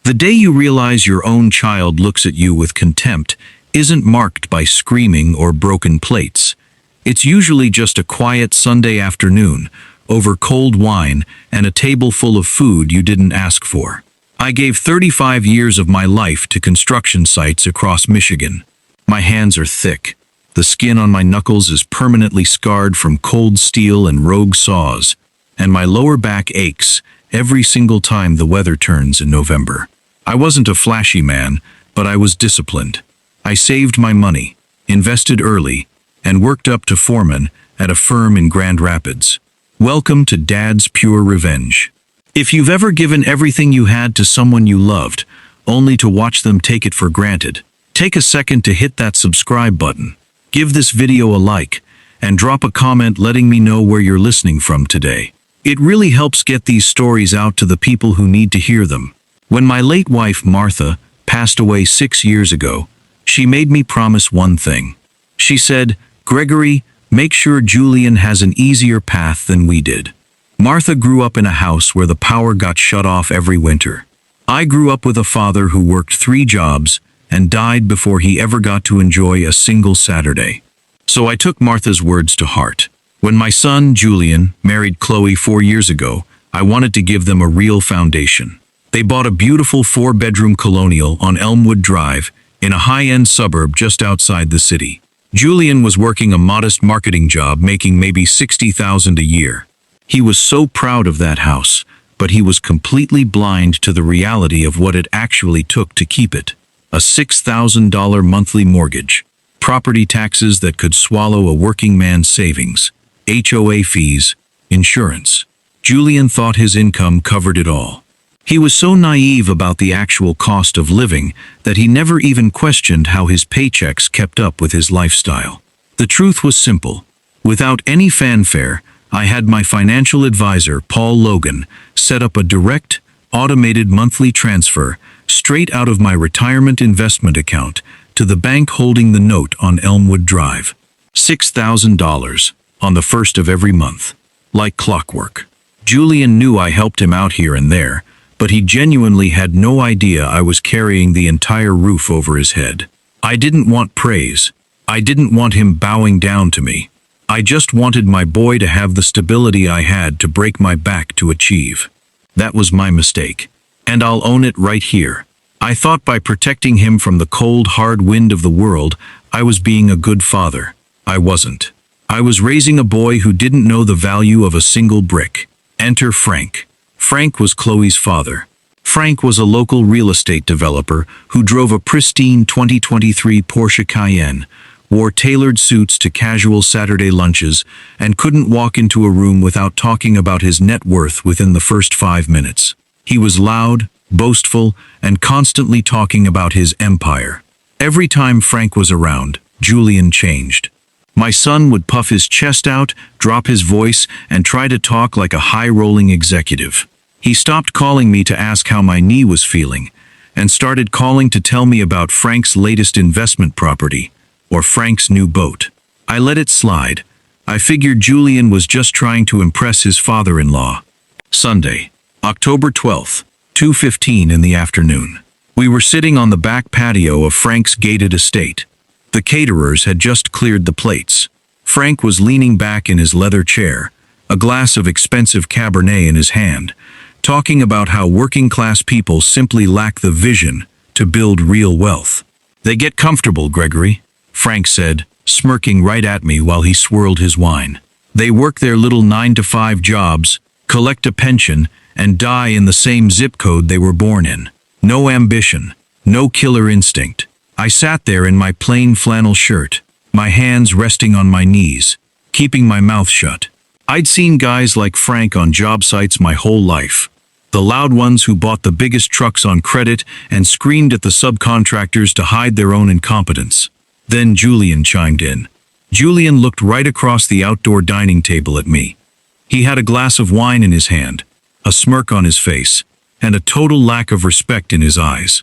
The day you realize your own child looks at you with contempt isn't marked by screaming or broken plates. It's usually just a quiet Sunday afternoon, over cold wine and a table full of food you didn't ask for. I gave 35 years of my life to construction sites across Michigan. My hands are thick. The skin on my knuckles is permanently scarred from cold steel and rogue saws, and my lower back aches every single time the weather turns in November. I wasn't a flashy man, but I was disciplined. I saved my money, invested early, and worked up to foreman at a firm in Grand Rapids. Welcome to Dad's Pure Revenge. If you've ever given everything you had to someone you loved, only to watch them take it for granted, take a second to hit that subscribe button. Give this video a like, and drop a comment letting me know where you're listening from today. It really helps get these stories out to the people who need to hear them. When my late wife, Martha, passed away 6 years ago, she made me promise one thing. She said, "Gregory, make sure Julian has an easier path than we did." Martha grew up in a house where the power got shut off every winter. I grew up with a father who worked 3 jobs and died before he ever got to enjoy a single Saturday. So I took Martha's words to heart. When my son, Julian, married Chloe 4 years ago, I wanted to give them a real foundation. They bought a beautiful 4-bedroom colonial on Elmwood Drive in a high-end suburb just outside the city. Julian was working a modest marketing job making maybe $60,000 a year. He was so proud of that house, but he was completely blind to the reality of what it actually took to keep it. A $6,000 monthly mortgage, property taxes that could swallow a working man's savings, HOA fees, insurance. Julian thought his income covered it all. He was so naive about the actual cost of living that he never even questioned how his paychecks kept up with his lifestyle. The truth was simple. Without any fanfare, I had my financial advisor, Paul Logan, set up a direct, automated monthly transfer straight out of my retirement investment account to the bank holding the note on Elmwood Drive. $6,000 on the first of every month. Like clockwork. Julian knew I helped him out here and there, but he genuinely had no idea I was carrying the entire roof over his head. I didn't want praise. I didn't want him bowing down to me. I just wanted my boy to have the stability I had to break my back to achieve. That was my mistake, and I'll own it right here. I thought by protecting him from the cold, hard wind of the world, I was being a good father. I wasn't. I was raising a boy who didn't know the value of a single brick. Enter Frank. Frank was Chloe's father. Frank was a local real estate developer who drove a pristine 2023 Porsche Cayenne, wore tailored suits to casual Saturday lunches, and couldn't walk into a room without talking about his net worth within the first 5 minutes. He was loud, boastful, and constantly talking about his empire. Every time Frank was around, Julian changed. My son would puff his chest out, drop his voice, and try to talk like a high-rolling executive. He stopped calling me to ask how my knee was feeling, and started calling to tell me about Frank's latest investment property, or Frank's new boat. I let it slide. I figured Julian was just trying to impress his father-in-law. Sunday, October 12th, 2:15 in the afternoon. We were sitting on the back patio of Frank's gated estate. The caterers had just cleared the plates. Frank was leaning back in his leather chair, a glass of expensive Cabernet in his hand, talking about how working-class people simply lack the vision to build real wealth. "They get comfortable, Gregory," Frank said, smirking right at me while he swirled his wine. "They work their little 9-to-5 jobs, collect a pension, and die in the same zip code they were born in. No ambition, no killer instinct." I sat there in my plain flannel shirt, my hands resting on my knees, keeping my mouth shut. I'd seen guys like Frank on job sites my whole life. The loud ones who bought the biggest trucks on credit and screamed at the subcontractors to hide their own incompetence. Then Julian chimed in. Julian looked right across the outdoor dining table at me. He had a glass of wine in his hand, a smirk on his face, and a total lack of respect in his eyes.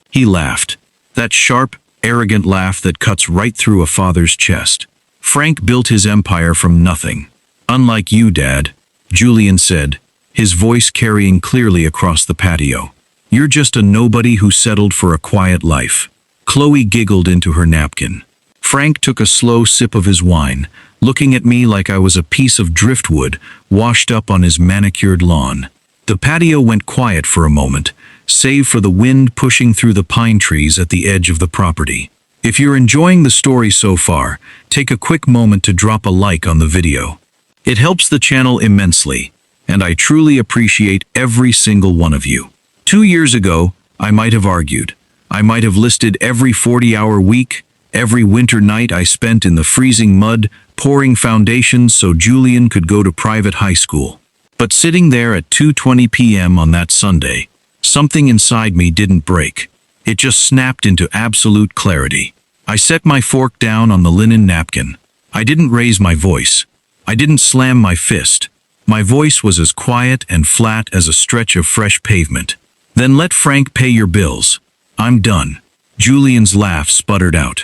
He laughed. That sharp, arrogant laugh that cuts right through a father's chest. "Frank built his empire from nothing. Unlike you, Dad," Julian said, his voice carrying clearly across the patio. You're just a nobody who settled for a quiet life." Chloe giggled into her napkin. Frank took a slow sip of his wine, looking at me like I was a piece of driftwood washed up on his manicured lawn. The patio went quiet for a moment, save for the wind pushing through the pine trees at the edge of the property. If you're enjoying the story so far, take a quick moment to drop a like on the video. It helps the channel immensely, and I truly appreciate every single one of you. 2 years ago, I might have argued. I might have listed every 40-hour week, every winter night I spent in the freezing mud, pouring foundations so Julian could go to private high school. But sitting there at 2:20 p.m. on that Sunday, something inside me didn't break. It just snapped into absolute clarity. I set my fork down on the linen napkin. I didn't raise my voice. I didn't slam my fist. My voice was as quiet and flat as a stretch of fresh pavement. "Then let Frank pay your bills. I'm done." Julian's laugh sputtered out.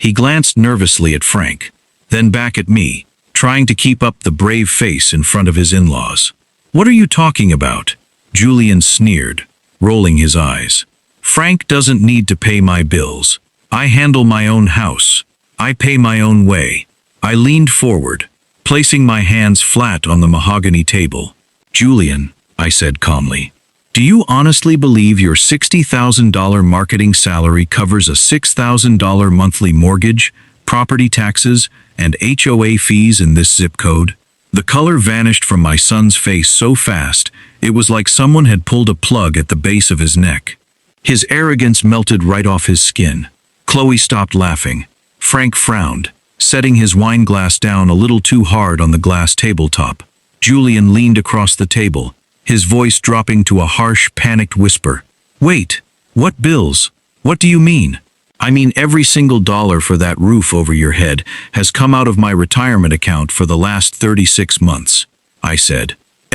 He glanced nervously at Frank, then back at me, trying to keep up the brave face in front of his in-laws. "What are you talking about?" Julian sneered, rolling his eyes. "Frank doesn't need to pay my bills. I handle my own house. I pay my own way." I leaned forward, placing my hands flat on the mahogany table. "Julian," I said calmly, "do you honestly believe your $60,000 marketing salary covers a $6,000 monthly mortgage, property taxes, and HOA fees in this zip code?" The color vanished from my son's face so fast, it was like someone had pulled a plug at the base of his neck. His arrogance melted right off his skin. Chloe stopped laughing. Frank frowned, setting his wine glass down a little too hard on the glass tabletop. Julian leaned across the table, his voice dropping to a harsh, panicked whisper. "Wait, what bills? What do you mean?" "I mean every single dollar for that roof over your head has come out of my retirement account for the last 36 months, I said.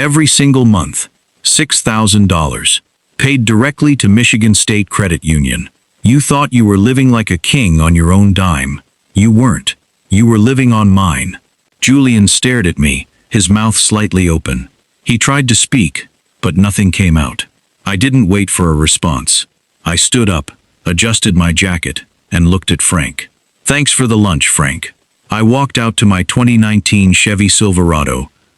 "Every single month. $6,000. Paid directly to Michigan State Credit Union. You thought you were living like a king on your own dime. You weren't. You were living on mine." Julian stared at me, his mouth slightly open. He tried to speak, but nothing came out. I didn't wait for a response. I stood up, adjusted my jacket, and looked at Frank. "Thanks for the lunch, Frank." I walked out to my 2019 Chevy Silverado,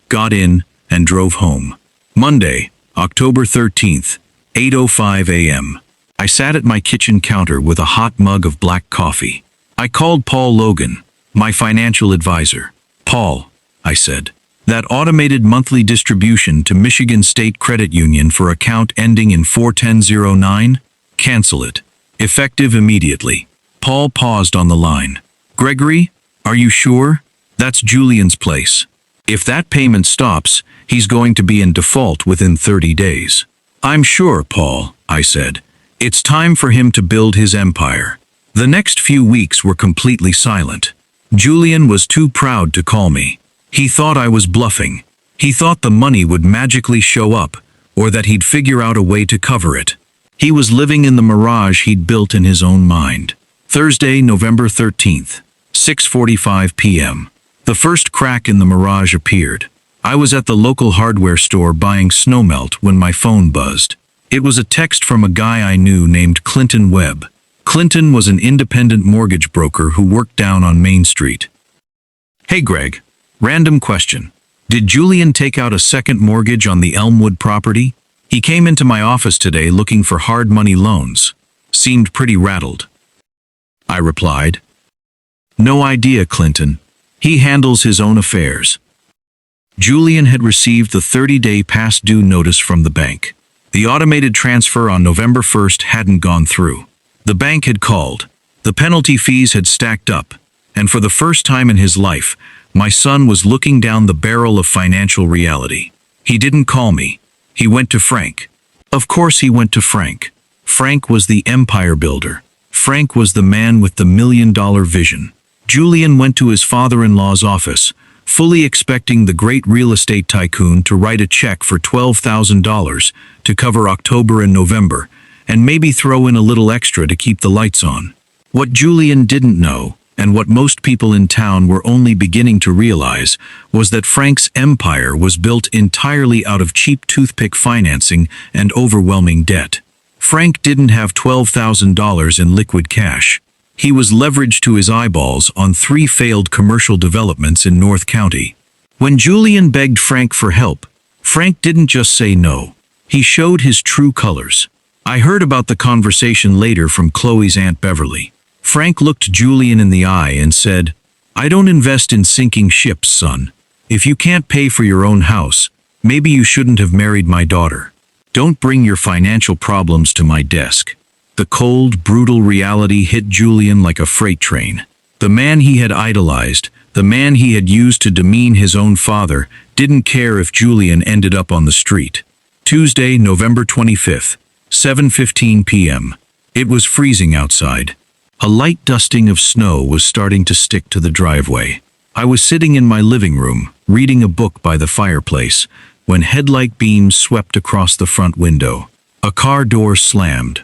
got in, and drove home. Monday, October 13th, 8:05 a.m. I sat at my kitchen counter with a hot mug of black coffee. I called Paul Logan, my financial advisor. "Paul," I said, "that automated monthly distribution to Michigan State Credit Union for account ending in 41009? Cancel it. Effective immediately." Paul paused on the line. "Gregory, are you sure? That's Julian's place. If that payment stops, he's going to be in default within 30 days. "I'm sure, Paul," I said. "It's time for him to build his empire." The next few weeks were completely silent. Julian was too proud to call me. He thought I was bluffing. He thought the money would magically show up, or that he'd figure out a way to cover it. He was living in the mirage he'd built in his own mind. Thursday, November 13th, 6:45 p.m. The first crack in the mirage appeared. I was at the local hardware store buying snowmelt when my phone buzzed. It was a text from a guy I knew named Clinton Webb. Clinton was an independent mortgage broker who worked down on Main Street. "Hey Greg, random question. Did Julian take out a second mortgage on the Elmwood property? He came into my office today looking for hard money loans. Seemed pretty rattled." I replied, "No idea, Clinton. He handles his own affairs." Julian had received the 30-day past due notice from the bank. The automated transfer on November 1st hadn't gone through. The bank had called. The penalty fees had stacked up, and for the first time in his life, my son was looking down the barrel of financial reality. He didn't call me. He went to Frank. Of course he went to Frank. Frank was the empire builder. Frank was the man with the $1-million vision. Julian went to his father-in-law's office, fully expecting the great real estate tycoon to write a check for $12,000 to cover October and November, and maybe throw in a little extra to keep the lights on. What Julian didn't know, and what most people in town were only beginning to realize, was that Frank's empire was built entirely out of cheap toothpick financing and overwhelming debt. Frank didn't have $12,000 in liquid cash. He was leveraged to his eyeballs on 3 failed commercial developments in North County. When Julian begged Frank for help, Frank didn't just say no. He showed his true colors. I heard about the conversation later from Chloe's Aunt Beverly. Frank looked Julian in the eye and said, "I don't invest in sinking ships, son. If you can't pay for your own house, maybe you shouldn't have married my daughter. Don't bring your financial problems to my desk." The cold, brutal reality hit Julian like a freight train. The man he had idolized, the man he had used to demean his own father, didn't care if Julian ended up on the street. Tuesday, November 25th, 7:15 p.m. It was freezing outside. A light dusting of snow was starting to stick to the driveway. I was sitting in my living room, reading a book by the fireplace, when headlight beams swept across the front window. A car door slammed.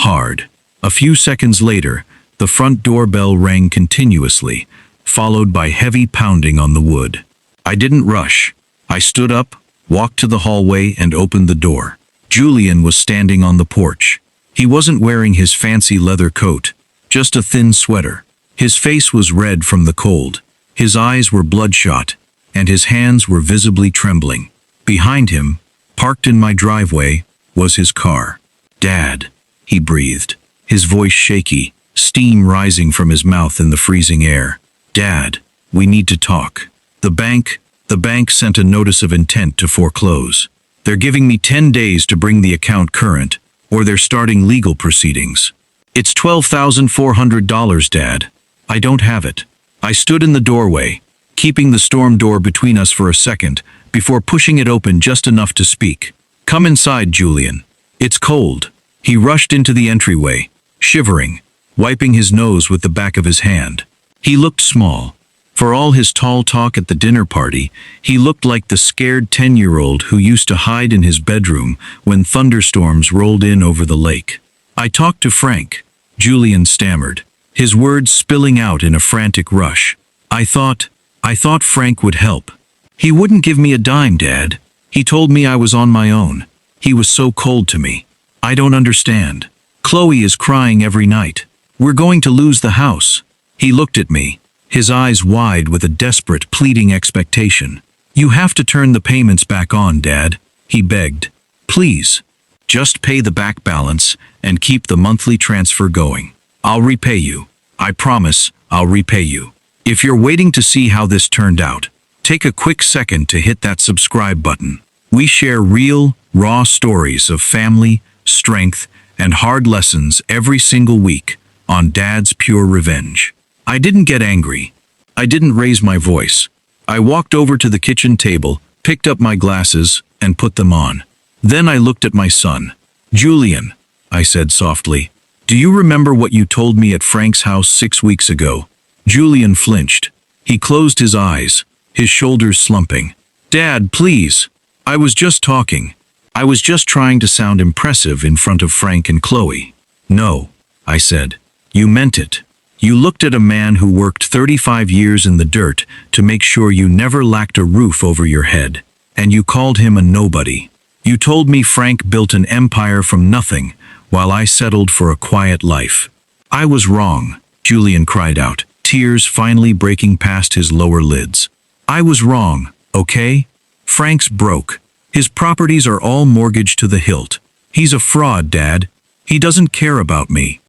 Hard. A few seconds later, the front doorbell rang continuously, followed by heavy pounding on the wood. I didn't rush. I stood up, walked to the hallway, and opened the door. Julian was standing on the porch. He wasn't wearing his fancy leather coat, just a thin sweater. His face was red from the cold. His eyes were bloodshot, and his hands were visibly trembling. Behind him, parked in my driveway, was his car. "Dad," he breathed, his voice shaky, steam rising from his mouth in the freezing air. "Dad, we need to talk. The bank sent a notice of intent to foreclose. They're giving me 10 days to bring the account current, or they're starting legal proceedings. It's $12,400, Dad. I don't have it." I stood in the doorway, keeping the storm door between us for a second, before pushing it open just enough to speak. "Come inside, Julian. It's cold." He rushed into the entryway, shivering, wiping his nose with the back of his hand. He looked small. For all his tall talk at the dinner party, he looked like the scared 10-year-old who used to hide in his bedroom when thunderstorms rolled in over the lake. "I talked to Frank," Julian stammered, his words spilling out in a frantic rush. I thought Frank would help. He wouldn't give me a dime, Dad. He told me I was on my own. He was so cold to me. I don't understand. Chloe is crying every night. We're going to lose the house." He looked at me, his eyes wide with a desperate, pleading expectation. "You have to turn the payments back on, Dad," he begged. "Please, just pay the back balance and keep the monthly transfer going. I'll repay you. I promise I'll repay you." If you're waiting to see how this turned out, take a quick second to hit that subscribe button. We share real, raw stories of family, strength, and hard lessons every single week on Dad's Pure Revenge. I didn't get angry. I didn't raise my voice. I walked over to the kitchen table, picked up my glasses, and put them on. Then I looked at my son. "Julian," I said softly, "do you remember what you told me at Frank's house 6 weeks ago?" Julian flinched. He closed his eyes, his shoulders slumping. "Dad, please. I was just talking. I was just trying to sound impressive in front of Frank and Chloe." "No," I said. "You meant it. You looked at a man who worked 35 years in the dirt to make sure you never lacked a roof over your head, and you called him a nobody. You told me Frank built an empire from nothing, while I settled for a quiet life." "I was wrong," Julian cried out, tears finally breaking past his lower lids. "I was wrong, okay? Frank's broke. His properties are all mortgaged to the hilt. He's a fraud, Dad. He doesn't care about me.